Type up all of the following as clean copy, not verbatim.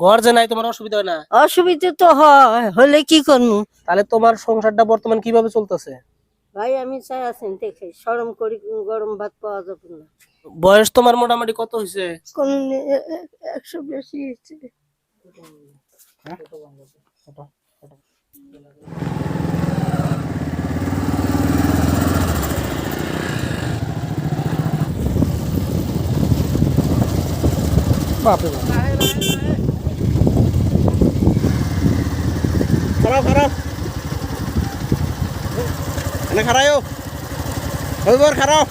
ঘর যে নাই তোমার অসুবিধা হয় না? অসুবিধা তো হয়, হলে কি করবো? তাহলে তোমার সংসারটা বর্তমান কিভাবে চলতেছে? ভাই আমি চাই আছেন দেখে শরম করি, গরম ভাত পাওয়া যাবে না। বয়স তোমার মোটামুটি কত হয়েছে? কোন 100 বেশি হয়েছে। বাপরে বাপ, খারাপ খারাপ এনে খারাপ ওইবার খারাপ।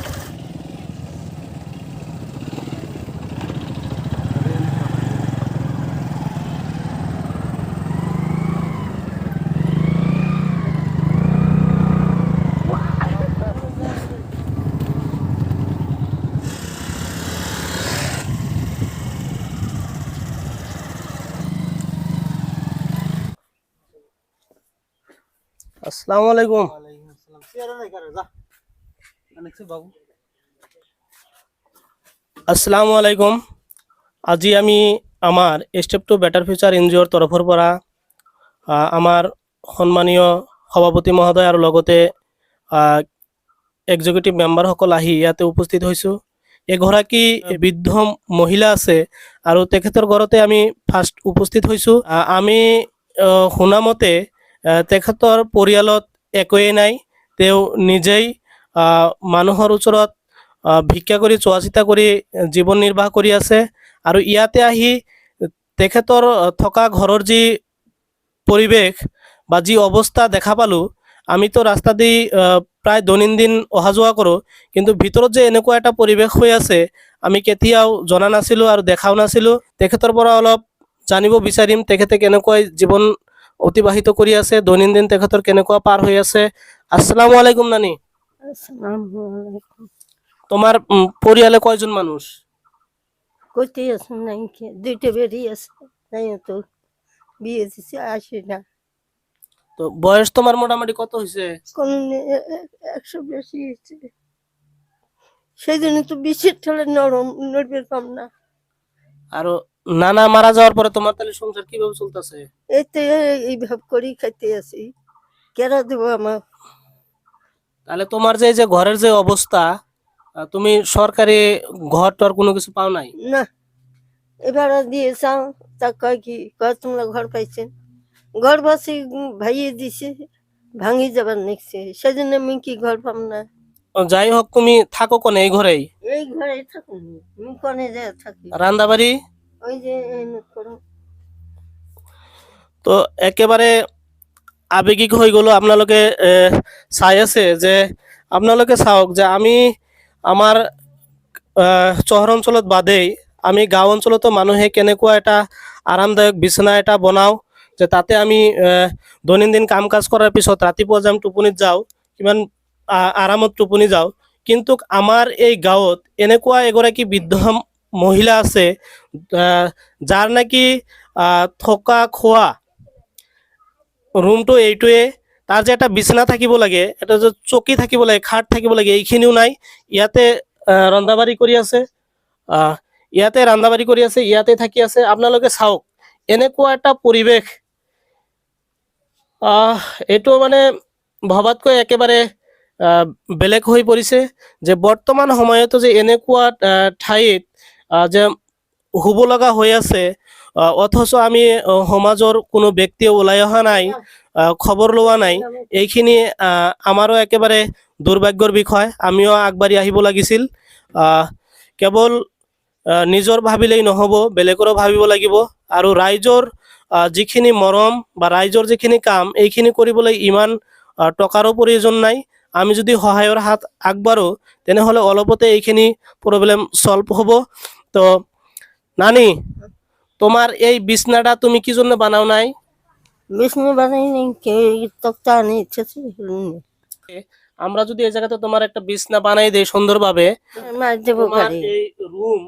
আসসালামু আলাইকুম। আসসালামু আলাইকুম। আজি আমি আমার স্টেপ টু বেটার ফিউচার এনজিওর তরফৰ পৰা আমাৰ সন্মানীয় সভাপতি মহোদয় আৰু লগতে এক্সিকিউটিভ মেম্বাৰসকল আহি ইয়াতে উপস্থিত হৈছোঁ। এগৰাকী বৃদ্ধ মহিলা আছে আৰু তেখেতৰ ঘৰতে আমি ফাৰ্ষ্ট উপস্থিত হৈছোঁ। আমি শুনামতে তেখেতৰ পৰিয়ালত একোৱেই নাই। তেওঁ নিজেই মানুহৰ ওচৰত ভিক্ষা কৰি চোৱা চিতা কৰি জীৱন নিৰ্বাহ কৰি আছে। আৰু ইয়াতে আহি তেখেতৰ থকা ঘৰৰ যি পৰিৱেশ বা যি অৱস্থা দেখা পালোঁ, আমিতো ৰাস্তা দি প্ৰায় দৈনন্দিন অহা যোৱা কৰোঁ, কিন্তু ভিতৰত যে এনেকুৱা এটা পৰিৱেশ হৈ আছে আমি কেতিয়াও জনা নাছিলোঁ আৰু দেখাও নাছিলোঁ। তেখেতৰ পৰা অলপ জানিব বিচাৰিম তেখেতে কেনেকৈ জীৱন অতিবাহিত কৰি আছে, দৈনন্দিন তেখেতৰ কেনেকুৱা পাৰ হৈ আছে। আসসালামু আলাইকুম নানি। আসসালামু আলাইকুম। তোমার পরিয়ালে কয়জন মানুষ? কইতে আছেন নাই কি দুইটা বেরিয়ে আছে, তাই তো বিয়ে দিছে আসে না। তো বয়স তোমার মোটামুটি কত হয়েছে? কোন 100 বেশি হয়েছে। সেই জন্য তো বিষের ঠেলে নরম নড়বে পাম না। আর নানা মারা যাওয়ার পরে তোমার তাহলে সংসার কিভাবে চলতেছে? এই তো এইভাবে করি খাইতে আছি, কেরা দেবো আমার। তাহলে তোমার যে এই যে ঘরের যে অবস্থা, তুমি সরকারি ঘর টর কোনো কিছু পাও নাই? না, এবার দিয়ে চাও তা কয় কি কয় তোমরা ঘর পাইছেন, ঘর বাসি ভাইয়ে দিছে ভাঙি যাবার নিচ্ছে, সেজন্য আমি কি ঘর পাম না। যাই হোক, তুমি থাকো কোনে? এই ঘরেই? এই ঘরে থাকুন, আমি কোনে যায় থাকি। রান্দাবাড়ি? ওই যে এই করো। তো একেবারে আবেগিক হয়ে গেল। আপনালোকে চাই আছে যে আপোনালোকে চাওক যে আমি আমাৰ চহৰ অঞ্চলত বাদেই আমি গাঁও অঞ্চলতো মানুহে কেনেকুৱা এটা আৰামদায়ক বিছনা এটা বনাওঁ, যে তাতে আমি দৈনন্দিন কাম কাজ কৰাৰ পিছত ৰাতিপুৱা যাম টোপনিত যাওঁ, কিমান আৰামত টোপনি যাওঁ। কিন্তু আমাৰ এই গাঁৱত এনেকুৱা এগৰাকী বৃদ্ধ মহিলা আছে যাৰ নাকি থকা খোৱা ৰুমটো এইটোৱে, তাৰ যে এটা বিছনা থাকিব লাগে, এটা যে চকী থাকিব লাগে, খাট থাকিব লাগে, এইখিনিও নাই। ইয়াতে ৰন্ধাবাঢ়ি কৰি আছে, ইয়াতে ৰন্ধাবাঢ়ি কৰি আছে, ইয়াতে থাকি আছে। আপোনালোকে চাওক এনেকুৱা এটা পৰিৱেশ, এইটো মানে ভবাতকৈ একেবাৰে বেলেগ হৈ পৰিছে। যে বৰ্তমান সময়তো যে এনেকুৱা ঠাইত যে শুব লগা হৈ আছে, অথচ আমি সমাজৰ কোনো ব্যক্তি ওলাই অহা নাই, খবৰ লোৱা নাই। এইখিনি আমাৰো একেবাৰে দুৰ্ভাগ্যৰ বিষয়। আমিও আগবাঢ়ি আহিব লাগিছিল। কেৱল নিজৰ ভাবিলেই নহ'ব, বেলেগৰো ভাবিব লাগিব। আৰু ৰাইজৰ যিখিনি মৰম বা ৰাইজৰ যিখিনি কাম, এইখিনি কৰিবলৈ ইমান টকাৰো প্ৰয়োজন নাই। আমি যদি সহায়ৰ হাত আগবাঢ়ো তেনেহ'লে অলপতে এইখিনি প্ৰব্লেম সলভ হ'ব। তো নানি, তোমার এই বিছনাটা তুমি কি জন্য বানাও নাই? বিষ্ণু বানাই নেই কে তক্তা নিচ্ছে। আমরা যদি এই জায়গাতে তোমার একটা বিছনা বানাই দেই সুন্দরভাবে, মার দেবো তোমার গাড়ি। এই রুম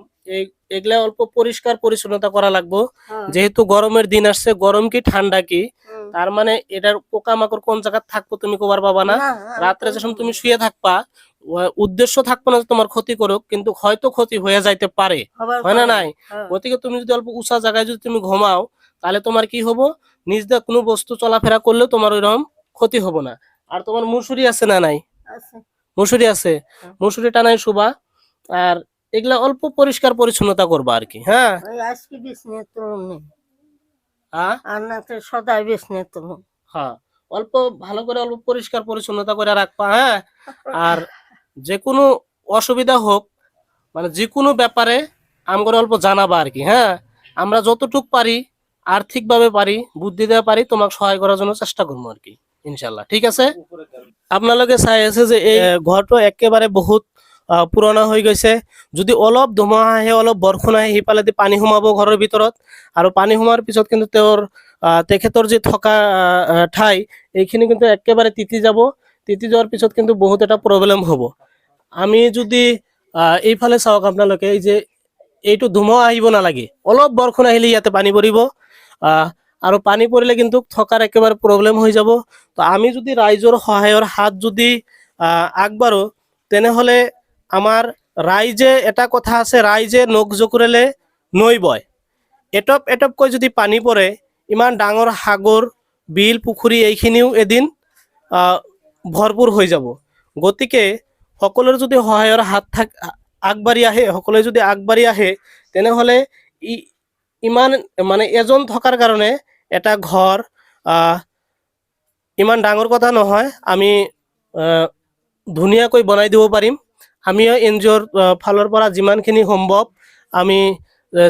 এগুলা অল্প পরিষ্কার পরিচ্ছন্নতা করা লাগবো। হ্যাঁ। যেহেতু গরমের দিন আসছে, গরম কি ঠান্ডা কি, হুম। তার মানে এটার পোকামাকড় কোন জায়গা থাকবো তুমি কবার পাবা না। না, রাত্রে যখন তুমি শুয়ে থাকবা, উদ্দেশ্য থাকবে না যে তোমার ক্ষতি করুক, কিন্তু হয়তো ক্ষতি হয়ে যাইতে পারে, আবার হয় না করে। নাই? হ্যাঁ, গতিকে তুমি যদি অল্প উঁচা জায়গায় যদি তুমি ঘুমাও, তাহলে তোমার কি হবো, নিজ দিয়ে কোনো বস্তু চলাফেরা করলেও তোমার ওইরকম ক্ষতি হবো না। আর তোমার মুসুরি আছে না নাই? আছে। মুসুরি আছে, হ্যাঁ। মুসুরি টানাই শুবা। আর এগুলা অল্প পরিষ্কার পরিচ্ছন্নতা করবা আর কি। হ্যাঁ, ওই আজকে বিছনে তুলুন নেই, হ্যাঁ, আর না তো সদাই বিছনে তুলুন। হ্যাঁ, অল্প ভালো করে অল্প পরিষ্কার পরিচ্ছন্নতা করে রাখবা। হ্যাঁ, আর যে কোনো অসুবিধা হোক, মানে যে কোনো ব্যাপারে আমগরে অল্প জানাবা আর কি। হ্যাঁ, আমরা যতটুক পারি, আর্থিকভাবে পারি, বুদ্ধি দেওয়া পারি, তোমাকে সহায় করার জন্য চেষ্টা করবো আর কি, ইনশাল্লাহ। ঠিক আছে? আপনালোকে চাই আছে যে এই ঘৰটো একেবাৰে বহুত পুৰণা হৈ গৈছে। যদি অলপ ধুমুহা আহে, অলপ বৰষুণ আহে, সিফালেদি পানী সোমাব ঘৰৰ ভিতৰত, আৰু পানী সোমোৱাৰ পিছত কিন্তু তেখেতৰ যি থকা ঠাই, এইখিনি কিন্তু একেবাৰে তিতি যাব। তিতি যোৱাৰ পিছত কিন্তু বহুত এটা প্ৰব্লেম হ'ব। আমি যদি এইফালে চাওক আপোনালোকে, এই যে এইটো ধুমুহা আহিব নালাগে, অলপ বৰষুণ আহিলে ইয়াতে পানী পৰিব। আৰু পানী পৰিলে কিন্তু থকাৰ একেবাৰে প্ৰব্লেম হৈ যাব। তো আমি যদি ৰাইজৰ সহায়ৰ হাত যদি আগবাঢ়ো, তেনেহলে আমাৰ ৰাইজে, এটা কথা আছে, ৰাইজে নখ জোকৰিলে নৈ বয়। এটপ এটপকৈ যদি পানী পৰে, ইমান ডাঙৰ সাগৰ, বিল, পুখুৰী এইখিনিও এদিন ভৰপূৰ হৈ যাব। গতিকে সকলোৰে যদি সহায়ৰ হাত আগবাঢ়ি আহে, সকলোৱে যদি আগবাঢ়ি আহে, তেনেহলে ইমান মানে এজন থকাৰ কাৰণে এটা ঘৰ ইমান ডাঙৰ কথা নহয়। আমি ধুনীয়াকৈ বনাই দিব পাৰিম। আমিও NGOৰ ফালৰ পৰা যিমানখিনি সম্ভৱ আমি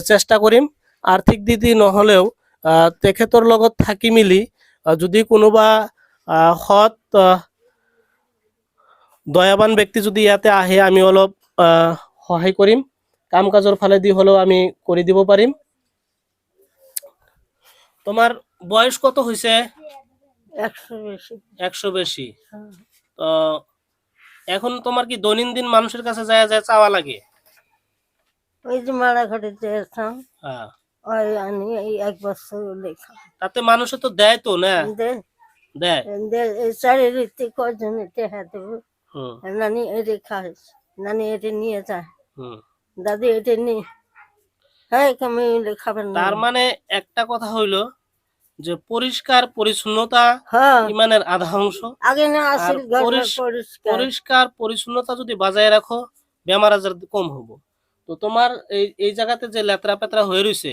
চেষ্টা কৰিম। আৰ্থিক দিশে নহ'লেও তেখেতৰ লগত থাকি মিলি যদি কোনোবা সৎ দয়াবান ব্যক্তি যদি ইয়াতে আহে, আমি অলপ সহায় কৰিম। কাম কাজৰ ফালেদি হ'লেও আমি কৰি দিব পাৰিম। তোমার বয়স কত হয়েছে? 100 বেশি। 100 বেশি। হ্যাঁ। তো এখন তোমার কি দৈনন্দিন মানুষের কাছে যায় যায় চাওয়া লাগে? ওই যে মারা ঘরে যেতাম, হ্যাঁ, ওই আনি এই 1 বছর লেখা তাতে মানুষে তো দেয় তো না? দে দেয়। এই চারিদিকে কজন টেহা দেবো, হুম, নানি এটি খাস, নানি এটি নিয়ে যায়, হুম। দাদি এটি নি, হ্যাঁ আমি খাবেন না। তার মানে একটা কথা হইলো যে পরিষ্কার পরিচ্ছন্নতা হ্যাঁ, ইমানের আধা অংশ। আগে না আর আসিল ঘর পরিষ্কার। পরিষ্কার পরিচ্ছন্নতা যদি বজায় রাখো, বেমার আজার কম হবো। তো তোমার এই জায়গাতে যে লেত্রা পেত্রা হয়ে রয়েছে,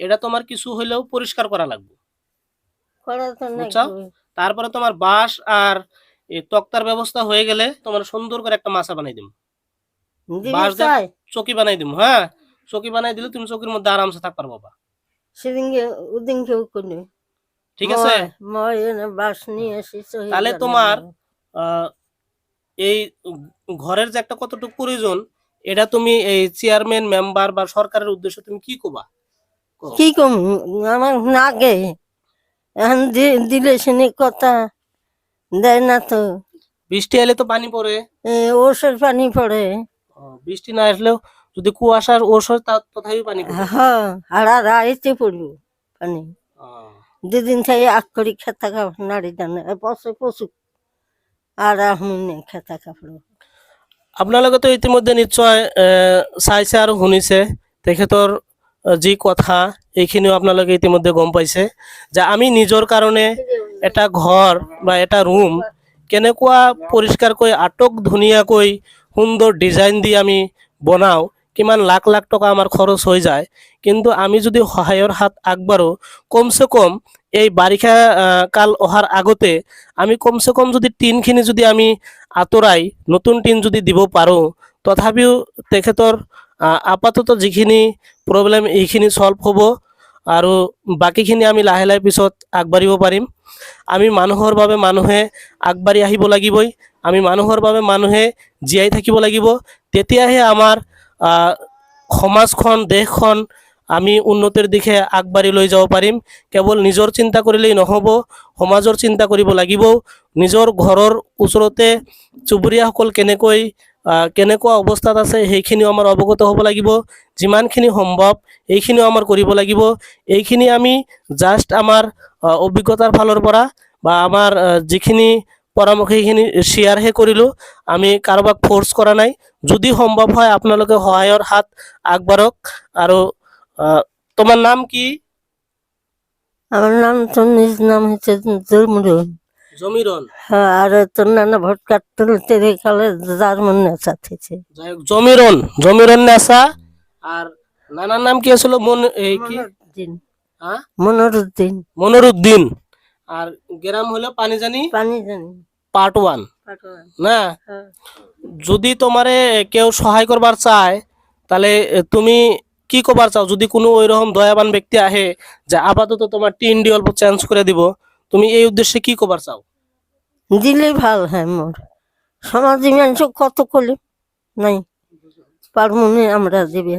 এটা তোমার কিছু হইলেও পরিষ্কার করা লাগবে, করা তো নাই বুঝছো? তারপরে তোমার বাঁশ আর এই তক্তার ব্যবস্থা হয়ে গেলে তোমার সুন্দর করে একটা মাচা বানাই দিম, বাঁশ দিয়ে চাই। চকি বানাই দিম। হ্যাঁ, চকি বানাই দিলে তুমি চকির মধ্যে আরামসে থাকতে পারবা। সেদিনকে ওদিনকেও করে ঠিক আছে? মই এনে বাস নিয়ে এসে তাহলে তোমার এই ঘরের যে একটা কতটুকু প্রয়োজন, এটা তুমি এই চেয়ারম্যান মেম্বার বা সরকারের উদ্দেশ্যে তুমি কি কবা? কি কম আমার নাগে, এখন দিলে শুনি কথা দেয় না তো। বৃষ্টি এলে তো পানি পড়ে, ওষুধ পানি পড়ে। বৃষ্টি না আসলেও যদি কুয়াশার ওষুধ তথাপি পানি পড়ে। হ্যাঁ, আর আড়াইতে পড়বো পানি। দুদিন থেকে আগ করি খেতা কাপড় নাড়ি দানে পশু পশু, আর আমি নেই খেতা কাপড়। আপোনালোকে তো ইতিমধ্যে নিশ্চয় চাইছে আৰু শুনিছে তেখেতৰ যি কথা, এইখিনিও আপোনালোকে ইতিমধ্যে গম পাইছে যে আমি নিজৰ কাৰণে এটা ঘৰ বা এটা ৰুম কেনেকুৱা পৰিষ্কাৰকৈ আটক ধুনীয়াকৈ সুন্দৰ ডিজাইন দি আমি বনাওঁ, কিমান লাখ লাখ টকা আমাৰ খৰচ হৈ যায়। কিন্তু আমি যদি সহায়ৰ হাত আগবাঢ়ো, কমচে কম এই বাৰিষা কাল অহাৰ আগতে আমি কমচে কম যদি টিনখিনি যদি আমি আঁতৰাই নতুন টিন যদি দিব পাৰোঁ, তথাপিও তেখেতৰ আপাতত যিখিনি প্ৰব্লেম এইখিনি সলভ হ'ব, আৰু বাকীখিনি আমি লাহে লাহে পিছত আগবাঢ়িব পাৰিম। আমি মানুহৰ বাবে মানুহে আগবাঢ়ি আহিব লাগিবই, আমি মানুহৰ বাবে মানুহে জীয়াই থাকিব লাগিব। তেতিয়াহে আমাৰ সমাজখন, দেশখন আমি উন্নতিৰ দিশে আগবাঢ়ি লৈ যাব পাৰিম। কেৱল নিজৰ চিন্তা কৰিলেই নহ'ব, সমাজৰ চিন্তা কৰিব লাগিব। নিজৰ ঘৰৰ ওচৰতে চুবুৰীয়াসকল কেনেকুৱা অৱস্থাত আছে সেইখিনিও আমাৰ অৱগত হ'ব লাগিব। যিমানখিনি সম্ভৱ এইখিনিও আমাৰ কৰিব লাগিব। এইখিনি আমি জাষ্ট আমাৰ অভিজ্ঞতাৰ ফালৰ পৰা বা আমাৰ যিখিনি পৰামৰ্শখিনি শ্বেয়াৰহে কৰিলোঁ। আমি কাৰোবাক ফ'ৰ্চ কৰা নাই। যদি সম্ভৱ হয় আপোনালোকে সহায়ৰ হাত আগবাঢ়ক। আৰু তোমাৰ নাম কি? আমার নাম তো নিজ নাম হচ্ছে জরমুরন। জমিরন। হ্যাঁ, আর তোর নানা ভোট কাটতে তেরে কালে যার মনে চাচ্ছে যাই হোক, জমিরন, জমিরন নেসা। আর নানার নাম কি আসলে কি? মনোরুদ্দিন। হ্যাঁ, মনোরুদ্দিন। মনিরুদ্দিন। আর গ্রাম হলো পানিজানি পানি জানি পার্ট 1 পাটোয়া। না। হ্যাঁ। যদি তোমারে কেউ সহায় করবার চায় তাহলে তুমি কি করবার চাও? যদি কোনো ওইরকম দয়াবান ব্যক্তি আহে যে আপাতত তোমার টিনডি অল্প চেঞ্জ করে দিব, তুমি এই উদ্দেশ্যে কি করবার চাও? দিলেই ভাল হয় মোর। সমাজে মানুষ কত করলে নাই পারবো না আমরা দিবে।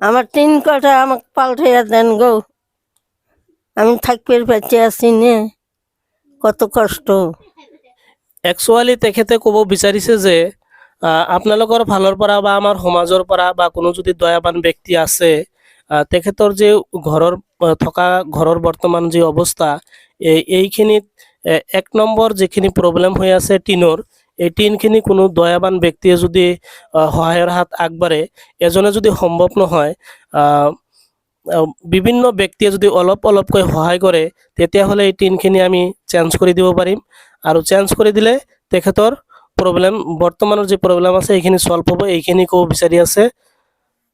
আমার 3 কটা আমাকে পাল্টাইয়া দেন গো, আমি থাকবে বেঁচে আছি নে, কত কষ্ট। একচুৱেলি তেখেতে ক'ব বিচাৰিছে যে আপোনালোকৰ ফালৰ পৰা বা আমাৰ সমাজৰ পৰা বা কোনো যদি দয়াবান ব্যক্তি আছে, তেখেতৰ যে ঘৰৰ থকা ঘৰৰ বৰ্তমান যি অৱস্থা, এইখিনিত 1 নম্বৰ যিখিনি প্ৰব্লেম হৈ আছে টিনৰ, এই টিনখিনি কোনো দয়াবান ব্যক্তিয়ে যদি সহায়ৰ হাত আগবাঢ়ে, এজনে যদি সম্ভৱ নহয়, বিভিন্ন ব্যক্তিয়ে যদি অলপ অলপকৈ সহায় কৰে, তেতিয়াহ'লে এই টিনখিনি আমি চেঞ্জ কৰি দিব পাৰিম। আৰু চেঞ্জ কৰি দিলে তেখেতৰ প্ৰব্লেম, বৰ্তমানৰ যি প্ৰব্লেম আছে এইখিনি সলভ হ'ব। এইখিনি ক'ব বিচাৰি আছে,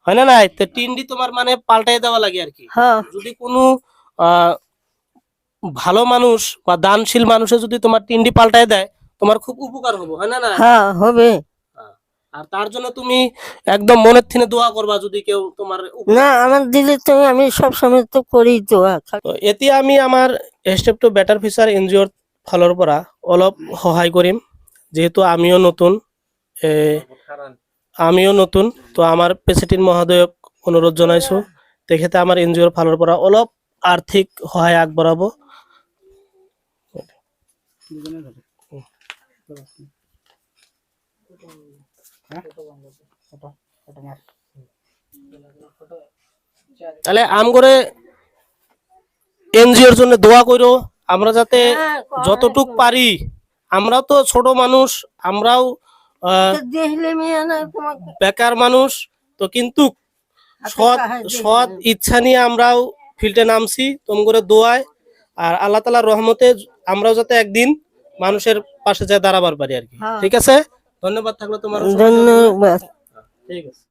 হয় না নাই? তে টিন দি তোমার মানে পাল্টাই দেওয়া লাগে আর কি। হ্যাঁ যদি কোনো ভালো মানুষ বা দানশীল মানুষে যদি তোমার টিন দি পাল্টাই দেয়, তোমার খুব উপকার হবো, হয় না না? হ্যাঁ হবে আর তার জন্য তুমি একদম মনের থেকে দোয়া করবা যদি কেউ তোমাৰ না, আমার দিলে তো আমি সবসময় তো করি দোয়া। তো এতিয়া আমি আমাৰ ষ্টেপ টু বেটাৰ ফিউচাৰ এনজিঅ'ৰ ফালৰ পৰা অলপ সহায় কৰিম, যিহেতু আমিও নতুন। তো আমাৰ প্ৰেচিডেণ্ট মহোদয়ক অনুৰোধ জনাইছো, তেখেতে আমাৰ এনজিঅ'ৰ ফালৰ পৰা অলপ আৰ্থিক সহায় আগবঢ়াব। তাহলে আমগরে এনজিওর জন্য দোয়া করো, আমরা যাতে যতটুক পারি, আমরাও তো ছোট মানুষ, আমরাও দেখলে মেয়ে না তোমাকে বেকার মানুষ, তো কিন্তু সৎ সৎ ইচ্ছা নিয়ে আমরাও ফিল্ডে নামছি তোমাদের দোয়ায়। আর আল্লাহ তাআলার রহমতে আমরাও যাতে একদিন মানুষের পাশে যায় দাঁড়াবার পারি আর কি। হ্যাঁ। ঠিক আছে, ধন্যবাদ থাকলো তোমার। ধন্যবাদ। ঠিক আছে।